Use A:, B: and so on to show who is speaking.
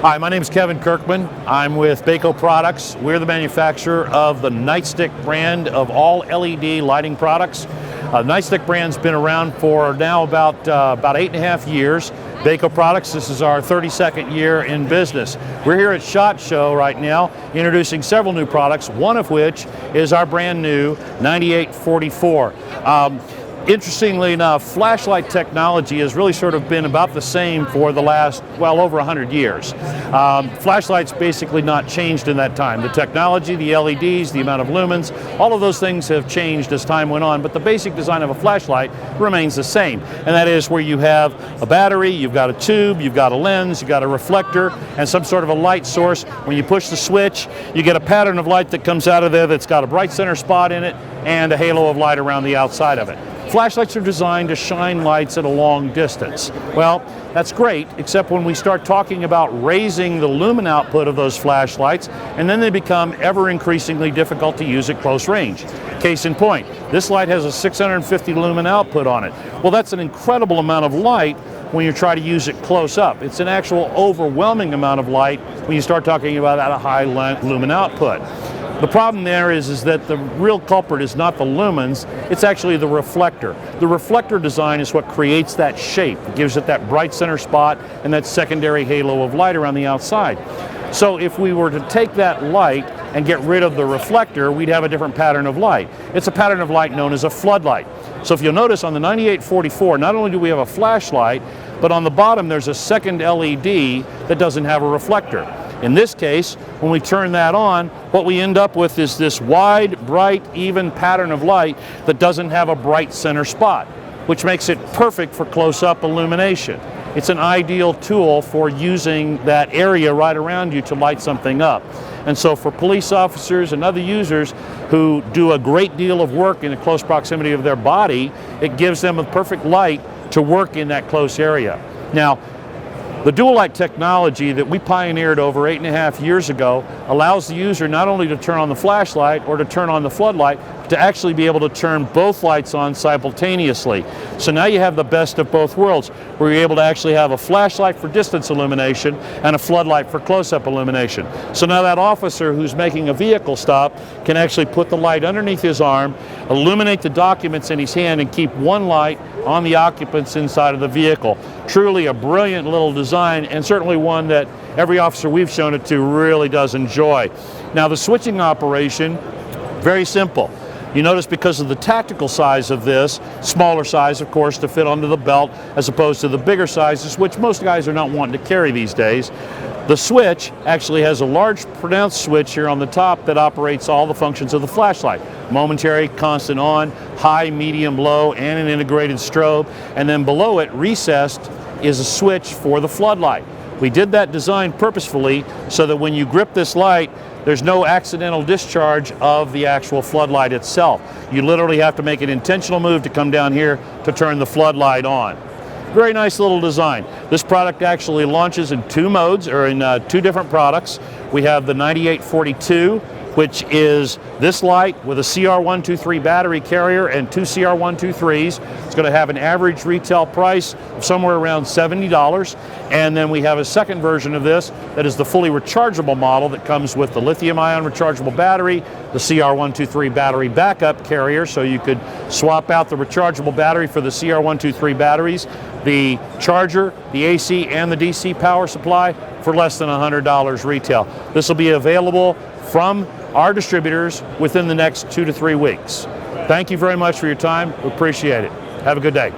A: Hi, my name is Kevin Kirkman. I'm with Bayco Products. We're the manufacturer of the Nightstick brand of all LED lighting products. Nightstick brand's been around for now about 8.5 years. Bayco Products, this is our 32nd year in business. We're here at SHOT Show right now introducing several new products, one of which is our brand new 9844. Interestingly enough, flashlight technology has really sort of been about the same for the last, well, over 100 years. Flashlights basically not changed in that time. The technology, the LEDs, the amount of lumens, all of those things have changed as time went on, but the basic design of a flashlight remains the same. And that is where you have a battery, you've got a tube, you've got a lens, you've got a reflector, and some sort of a light source. When you push the switch, you get a pattern of light that comes out of there that's got a bright center spot in it and a halo of light around the outside of it. Flashlights are designed to shine lights at a long distance. Well, that's great, except when we start talking about raising the lumen output of those flashlights, and then they become ever increasingly difficult to use at close range. Case in point, this light has a 650 lumen output on it. Well, that's an incredible amount of light when you try to use it close up. It's an actual overwhelming amount of light when you start talking about at a high lumen output. The problem there is that the real culprit is not the lumens, it's actually the reflector. The reflector design is what creates that shape. It gives it that bright center spot and that secondary halo of light around the outside. So if we were to take that light and get rid of the reflector, we'd have a different pattern of light. It's a pattern of light known as a floodlight. So if you'll notice on the 9844, not only do we have a flashlight, but on the bottom there's a second LED that doesn't have a reflector. In this case, when we turn that on, what we end up with is this wide, bright, even pattern of light that doesn't have a bright center spot, which makes it perfect for close-up illumination. It's an ideal tool for using that area right around you to light something up. And so for police officers and other users who do a great deal of work in the close proximity of their body, it gives them a perfect light to work in that close area. Now, the dual light technology that we pioneered over 8.5 years ago allows the user not only to turn on the flashlight or to turn on the floodlight, but to actually be able to turn both lights on simultaneously. So now you have the best of both worlds, where you're able to actually have a flashlight for distance illumination and a floodlight for close-up illumination. So now that officer who's making a vehicle stop can actually put the light underneath his arm, illuminate the documents in his hand, and keep one light on the occupants inside of the vehicle. Truly a brilliant little design, and certainly one that every officer we've shown it to really does enjoy. Now the switching operation, very simple. You notice because of the tactical size of this, smaller size of course to fit onto the belt as opposed to the bigger sizes, which most guys are not wanting to carry these days. The switch actually has a large pronounced switch here on the top that operates all the functions of the flashlight. Momentary, constant on, high, medium, low, and an integrated strobe. And then below it, recessed, is a switch for the floodlight. We did that design purposefully so that when you grip this light, there's no accidental discharge of the actual floodlight itself. You literally have to make an intentional move to come down here to turn the floodlight on. Very nice little design. This product actually launches in two modes, or in two different products. We have the 9842, which is this light with a CR123 battery carrier and two CR123s. It's going to have an average retail price of somewhere around $70. And then we have a second version of this that is the fully rechargeable model that comes with the lithium-ion rechargeable battery, the CR123 battery backup carrier, so you could swap out the rechargeable battery for the CR123 batteries, the charger, the AC and the DC power supply for less than $100 retail. This will be available from our distributors within the next 2 to 3 weeks. Thank you very much for your time. We appreciate it. Have a good day.